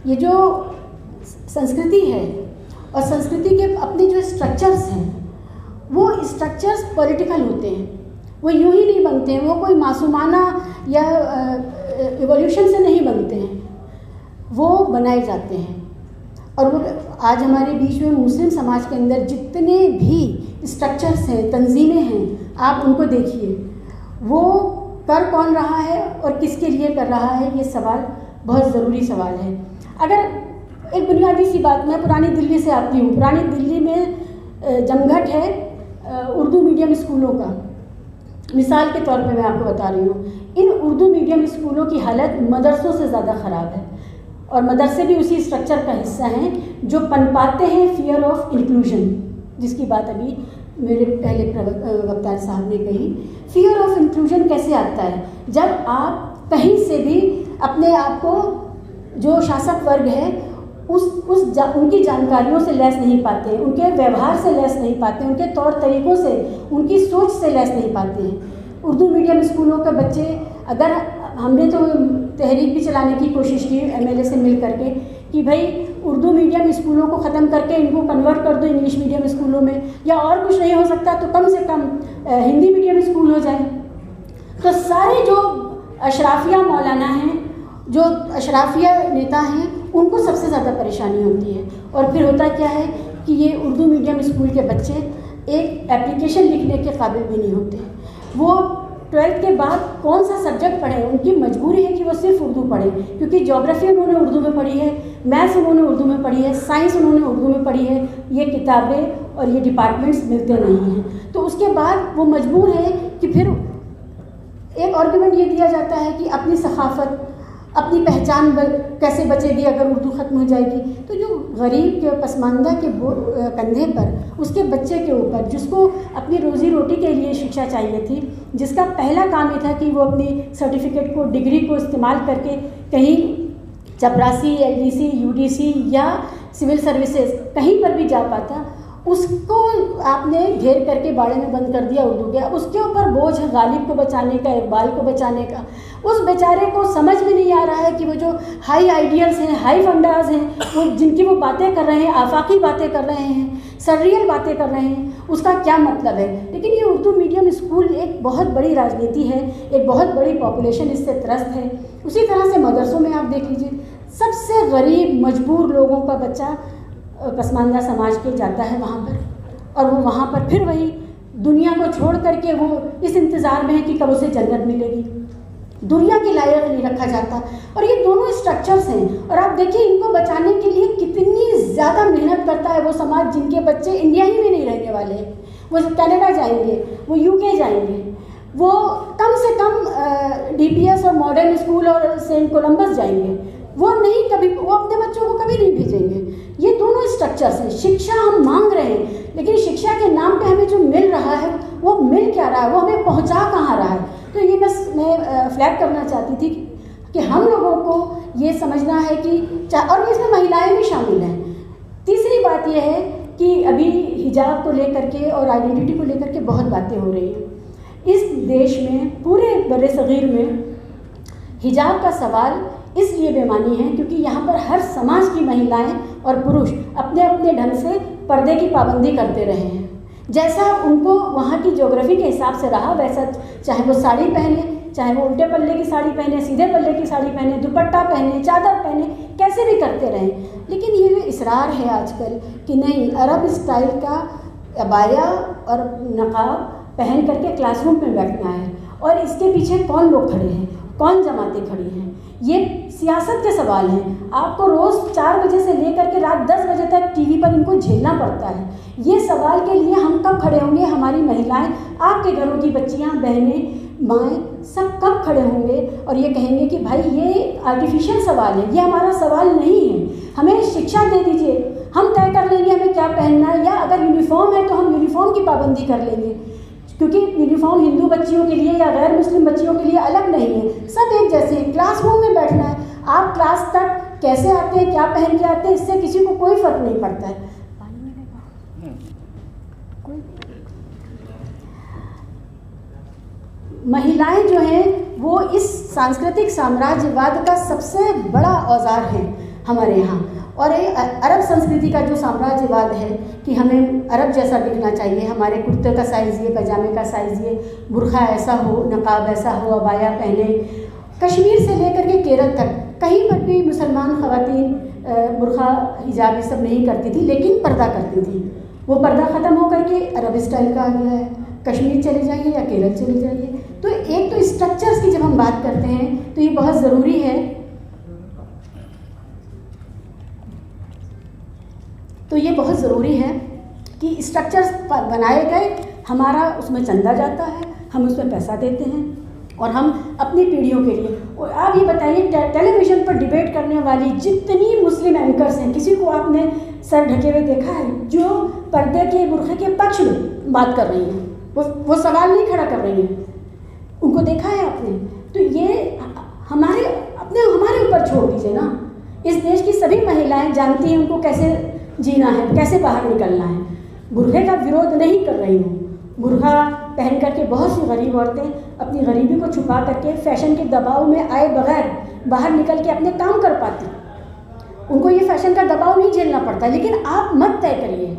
ये जो संस्कृति है और संस्कृति के अपने जो स्ट्रक्चर्स हैं वो स्ट्रक्चर्स पॉलिटिकल होते हैं, वो यूं ही नहीं बनते हैं, वो कोई मासूमाना या इवोल्यूशन से नहीं बनते हैं, वो बनाए जाते हैं। और वो आज हमारे बीच में मुस्लिम समाज के अंदर जितने भी स्ट्रक्चर्स हैं, तंजीमें हैं, आप उनको देखिए, वो कर कौन रहा है और किसके लिए कर रहा है, ये सवाल बहुत ज़रूरी सवाल है। अगर एक बुनियादी सी बात, मैं पुरानी दिल्ली से आती हूँ, पुरानी दिल्ली में जमघट है उर्दू मीडियम स्कूलों का। मिसाल के तौर पे मैं आपको बता रही हूँ, इन उर्दू मीडियम स्कूलों की हालत मदरसों से ज़्यादा ख़राब है, और मदरसे भी उसी स्ट्रक्चर का हिस्सा हैं जो पनपाते हैं फियर ऑफ इंक्लूजन, जिसकी बात अभी मेरे पहले वक्ता साहब ने कही। फियर ऑफ इंक्लूजन कैसे आता है? जब आप कहीं से भी अपने आप को जो शासक वर्ग है उनकी जानकारियों से लैस नहीं पाते, उनके व्यवहार से लैस नहीं पाते, उनके तौर तरीक़ों से, उनकी सोच से लैस नहीं पाते हैं। उर्दू मीडियम स्कूलों के बच्चे, अगर हमने तो तहरीक भी चलाने की कोशिश की एमएलए से मिल करके कि भाई उर्दू मीडियम स्कूलों को ख़त्म करके इनको कन्वर्ट कर दो इंग्लिश मीडियम स्कूलों में, या और कुछ नहीं हो सकता तो कम से कम हिंदी मीडियम स्कूल हो जाए। तो सारे जो अशराफिया मौलाना हैं, जो अशराफिया नेता हैं, उनको सबसे ज़्यादा परेशानी होती है। और फिर होता क्या है कि ये उर्दू मीडियम स्कूल के बच्चे एक एप्लीकेशन लिखने के काबिल भी नहीं होते। वो 12th के बाद कौन सा सब्जेक्ट पढ़ें, उनकी मजबूरी है कि वो सिर्फ उर्दू पढ़ें, क्योंकि ज्योग्राफी उन्होंने उर्दू में पढ़ी है, मैथ्स उन्होंने उर्दू में पढ़ी है, साइंस उन्होंने उर्दू में पढ़ी है, ये किताबें और ये डिपार्टमेंट्स मिलते नहीं हैं। तो उसके बाद वो मजबूर है कि फिर एक आर्गुमेंट ये दिया जाता है कि अपनी सखाफत, अपनी पहचान कैसे बचेगी अगर उर्दू ख़त्म हो जाएगी। तो जो गरीब के पसमानदा के कंधे पर, उसके बच्चे के ऊपर, जिसको अपनी रोज़ी रोटी के लिए शिक्षा चाहिए थी, जिसका पहला काम ये था कि वो अपनी सर्टिफिकेट को, डिग्री को इस्तेमाल करके कहीं चपरासी, एलडीसी, यूडीसी या सिविल सर्विसेज कहीं पर भी जा पाता, उसको आपने घेर करके बाड़े में बंद कर दिया उर्दू के। अब उसके ऊपर बोझ है गालिब को बचाने का, इकबाल को बचाने का। उस बेचारे को समझ में नहीं आ रहा है कि वो जो हाई आइडियल्स हैं, हाई फंडाज हैं, वो जिनकी वो बातें कर रहे हैं, आफाकी बातें कर रहे हैं, सररियल बातें कर रहे हैं, उसका क्या मतलब है। लेकिन ये उर्दू मीडियम स्कूल एक बहुत बड़ी राजनीति है, एक बहुत बड़ी पॉपुलेशन इससे त्रस्त है। उसी तरह से मदरसों में आप देख लीजिए, सबसे गरीब मजबूर लोगों का बच्चा पसमानदा समाज के जाता है वहाँ पर, और वो वहाँ पर फिर वही दुनिया को छोड़ करके वो इस इंतज़ार में है कि कब उसे जन्नत मिलेगी, दुनिया के लायक नहीं रखा जाता। और ये दोनों स्ट्रक्चर्स हैं, और आप देखिए इनको बचाने के लिए कितनी ज़्यादा मेहनत करता है वो समाज, जिनके बच्चे इंडिया ही में नहीं रहने वाले हैं। वो कनाडा जाएंगे, वो यूके जाएंगे, वो कम से कम डीपीएस और मॉडर्न स्कूल और सेंट कोलंबस जाएंगे, वो नहीं, कभी वो अपने बच्चों को कभी नहीं भेजेंगे। ये दोनों स्ट्रक्चर्स हैं। शिक्षा हम मांग रहे हैं, लेकिन शिक्षा के नाम पे हमें जो मिल रहा है वो मिल क्या रहा है, वो हमें पहुंचा कहाँ रहा है। तो ये बस मैं फ्लैग करना चाहती थी कि हम लोगों को ये समझना है कि, और इसमें महिलाएं भी शामिल हैं। तीसरी बात यह है कि अभी हिजाब को लेकर के और आइडेंटिटी को लेकर के बहुत बातें हो रही हैं इस देश में। पूरे बड़े सगीर में हिजाब का सवाल इसलिए बेमानी है क्योंकि यहाँ पर हर समाज की महिलाएं और पुरुष अपने अपने ढंग से पर्दे की पाबंदी करते रहे हैं। जैसा उनको वहाँ की ज्योग्राफी के हिसाब से रहा, वैसा चाहे वो साड़ी पहने, चाहे वो उल्टे पल्ले की साड़ी पहने, सीधे पल्ले की साड़ी पहने, दुपट्टा पहने, चादर पहने, कैसे भी करते रहें। लेकिन ये इसरार है आजकल कि नहीं, अरब स्टाइल का अबाया और नकाब पहन करके क्लासरूम में बैठना है, और इसके पीछे कौन लोग खड़े हैं, कौन जमातें खड़ी हैं। ये सियासत के सवाल हैं। आपको रोज़ 4 बजे से लेकर के रात 10 बजे तक टीवी पर इनको झेलना पड़ता है। ये सवाल के लिए हम कब खड़े होंगे, हमारी महिलाएं, आपके घरों की बच्चियां, बहनें, माएँ सब कब खड़े होंगे और ये कहेंगे कि भाई ये आर्टिफिशियल सवाल है, ये हमारा सवाल नहीं है, हमें शिक्षा दे दीजिए, हम तय कर लेंगे हमें क्या पहनना है, या अगर यूनिफॉर्म है तो हम यूनिफॉर्म की पाबंदी कर लेंगे। क्योंकि यूनिफॉर्म हिंदू बच्चियों के लिए या गैर मुस्लिम बच्चियों के लिए अलग नहीं है, सब एक जैसे हैं। क्लासरूम में बैठना है, आप क्लास तक कैसे आते हैं, क्या पहन के आते हैं, इससे किसी को कोई फर्क नहीं पड़ता है। महिलाएं जो हैं वो इस सांस्कृतिक साम्राज्यवाद का सबसे बड़ा औजार हैं। हमारे यहाँ। और ये अरब संस्कृति का जो साम्राज्यवाद है कि हमें अरब जैसा दिखना चाहिए, हमारे कुर्ते का साइज़ ये, पैजामे का साइज़ ये, बुर्खा ऐसा हो, नकाब ऐसा हो, अबाया पहने। कश्मीर से लेकर के केरल तक कहीं पर भी मुसलमान ख़वातीन बुर्खा हिजाब ये सब नहीं करती थी, लेकिन पर्दा करती थी। वो पर्दा ख़त्म होकर के अरब स्टाइल का आ गया है। कश्मीर चले जाइए या केरल चले जाइए। तो एक तो स्ट्रक्चर्स की जब हम बात करते हैं तो ये बहुत ज़रूरी है, तो ये बहुत ज़रूरी है कि स्ट्रक्चर्स बनाए गए, हमारा उसमें चंदा जाता है, हम उसमें पैसा देते हैं और हम अपनी पीढ़ियों के लिए। और आप ये बताइए, टेलीविज़न पर डिबेट करने वाली जितनी मुस्लिम एंकर्स हैं, किसी को आपने सर ढके हुए देखा है जो पर्दे के बुर्खे के पक्ष में बात कर रही हैं? वो सवाल नहीं खड़ा कर रही हैं, उनको देखा है आपने? तो ये हमारे ऊपर छोड़ दीजिए ना। इस देश की सभी महिलाएं जानती हैं उनको कैसे जीना है, कैसे बाहर निकलना है। बुर्खे का विरोध नहीं कर रही हूँ। बुर्खा पहन करके बहुत सी गरीब औरतें अपनी गरीबी को छुपा करके फैशन के दबाव में आए बगैर बाहर निकल के अपने काम कर पाती। उनको ये फैशन का दबाव नहीं झेलना पड़ता। लेकिन आप मत तय करिए,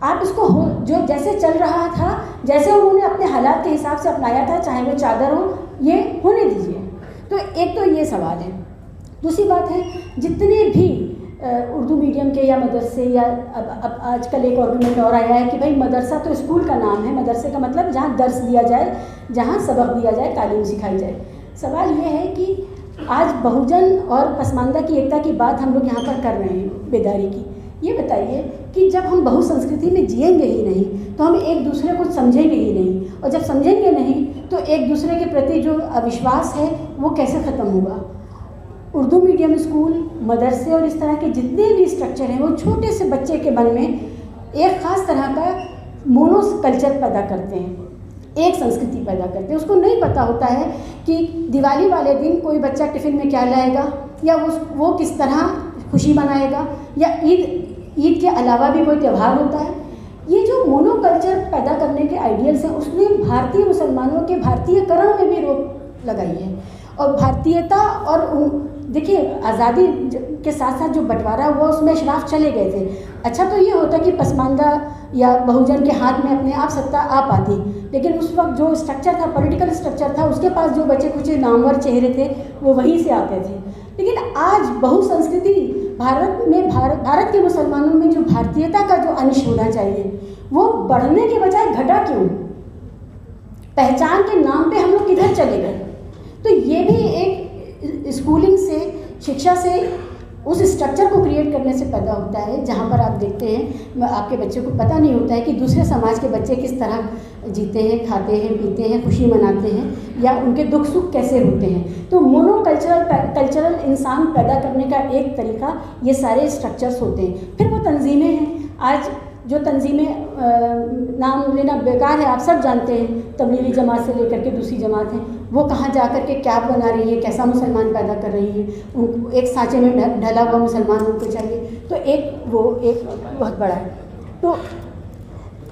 आप इसको हो जो जैसे चल रहा था, जैसे उन्होंने अपने हालात के हिसाब से अपनाया था, चाहे वो चादर हो, ये होने दीजिए। तो एक तो ये सवाल है। दूसरी बात है, जितने भी उर्दू मीडियम के या मदरसे, या अब आजकल एक आर्गूमेंट और आया है कि भाई मदरसा तो स्कूल का नाम है, मदरसे का मतलब जहाँ दर्स दिया जाए, जहाँ सबक दिया जाए, तालीम सिखाई जाए। सवाल ये है कि आज बहुजन और पसमानदा की एकता की बात हम लोग यहाँ पर कर रहे हैं, बेदारी की। ये बताइए कि जब हम बहुसंस्कृति में जिएंगे ही नहीं तो हम एक दूसरे को समझेंगे ही नहीं, और जब समझेंगे नहीं तो एक दूसरे के प्रति जो अविश्वास है वो कैसे ख़त्म होगा। उर्दू मीडियम स्कूल, मदरसे और इस तरह के जितने भी स्ट्रक्चर हैं वो छोटे से बच्चे के मन में एक ख़ास तरह का मोनो कल्चर पैदा करते हैं, एक संस्कृति पैदा करते हैं। उसको नहीं पता होता है कि दिवाली वाले दिन कोई बच्चा टिफ़िन में क्या लाएगा, या वो किस तरह खुशी मनाएगा, या ईद के अलावा भी कोई त्यौहार होता है। ये जो मोनो कल्चर पैदा करने के आइडियल्स हैं, उसने भारतीय मुसलमानों के भारतीयकरण में भी रोक लगाई है। और भारतीयता और देखिए, आज़ादी के साथ साथ जो बंटवारा हुआ उसमें अशराफ चले गए थे। अच्छा तो ये होता कि पसमानदा या बहुजन के हाथ में अपने आप सत्ता आ पाती, लेकिन उस वक्त जो स्ट्रक्चर था, पॉलिटिकल स्ट्रक्चर था, उसके पास जो बचे कुछ नामवर चेहरे थे वो वहीं से आते थे। लेकिन आज बहुसंस्कृति भारत के मुसलमानों में जो भारतीयता का जो अंश होना चाहिए वो बढ़ने के बजाय घटा क्यों? पहचान के नाम पे हम लोग किधर चले गए? तो ये भी एक स्कूलिंग से, शिक्षा से, उस स्ट्रक्चर को क्रिएट करने से पैदा होता है जहाँ पर आप देखते हैं आपके बच्चे को पता नहीं होता है कि दूसरे समाज के बच्चे किस तरह जीते हैं, खाते हैं, पीते हैं, खुशी मनाते हैं, या उनके दुख सुख कैसे होते हैं। तो मोनो कल्चरल इंसान पैदा करने का एक तरीका ये सारे स्ट्रक्चर्स होते हैं। फिर वो तंजीमें हैं, आज जो तंजीमें नाम लेना बेकार है, आप सब जानते हैं, तबलीगी जमात से लेकर के दूसरी जमात हैं, वो कहाँ जा कर के क्या बना रही है, कैसा मुसलमान पैदा कर रही है, उनको एक सांचे में ढला हुआ मुसलमान उनको चाहिए। तो एक बहुत बड़ा है। तो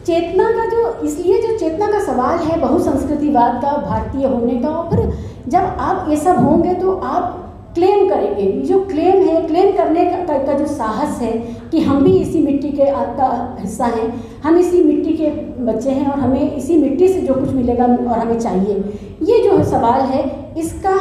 चेतना का इसलिए जो चेतना का सवाल है बहुसंस्कृतिवाद का, भारतीय होने का, और फिर जब आप ये सब होंगे तो आप क्लेम करेंगे। जो क्लेम है, क्लेम करने का जो साहस है कि हम भी इसी मिट्टी के का हिस्सा हैं, हम इसी मिट्टी के बच्चे हैं और हमें इसी मिट्टी से जो कुछ मिलेगा और हमें चाहिए, ये जो सवाल है इसका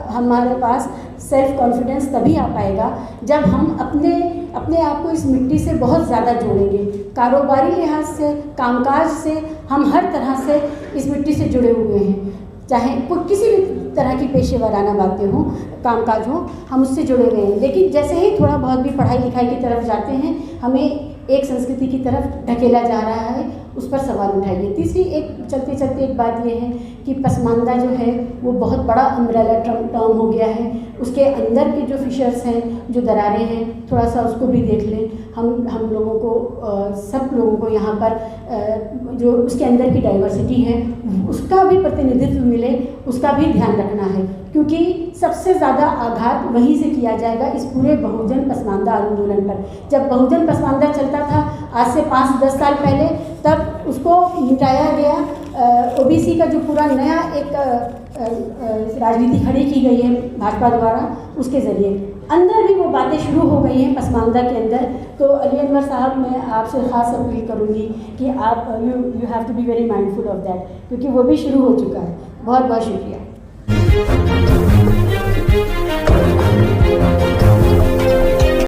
हमारे पास सेल्फ कॉन्फिडेंस तभी आ पाएगा जब हम अपने आप को इस मिट्टी से बहुत ज़्यादा जोड़ेंगे। कारोबारी लिहाज से, कामकाज से, हम हर तरह से इस मिट्टी से जुड़े हुए हैं, चाहे कोई किसी भी तरह की पेशेवराना बातें हों, कामकाज हो, हम उससे जुड़े हुए हैं। लेकिन जैसे ही थोड़ा बहुत भी पढ़ाई लिखाई की तरफ जाते हैं, हमें एक संस्कृति की तरफ ढकेला जा रहा है, उस पर सवाल उठाइए। तीसरी एक चलते चलते एक बात ये है कि पसमानदा जो है वो बहुत बड़ा अम्ब्रेला टर्म हो गया है। उसके अंदर के जो फिशर्स हैं, जो दरारें हैं, थोड़ा सा उसको भी देख लें। हम लोगों को, सब लोगों को यहाँ पर जो उसके अंदर की डाइवर्सिटी है उसका भी प्रतिनिधित्व मिले, उसका भी ध्यान रखना है, क्योंकि सबसे ज़्यादा आघात वहीं से किया जाएगा इस पूरे बहुजन पसमानदा आंदोलन पर। जब बहुजन पसमानदा चलता था आज से 5-10 साल पहले, तब उसको मिटाया गया। ओबीसी का जो पूरा नया एक राजनीति खड़ी की गई है भाजपा द्वारा, उसके ज़रिए अंदर भी वो बातें शुरू हो गई हैं पसमानदा के अंदर। तो अली अनवर साहब, मैं आपसे ख़ास अपील करूँगी कि आप you have to be very mindful of that, क्योंकि वो भी शुरू हो चुका है। बहुत बहुत शुक्रिया।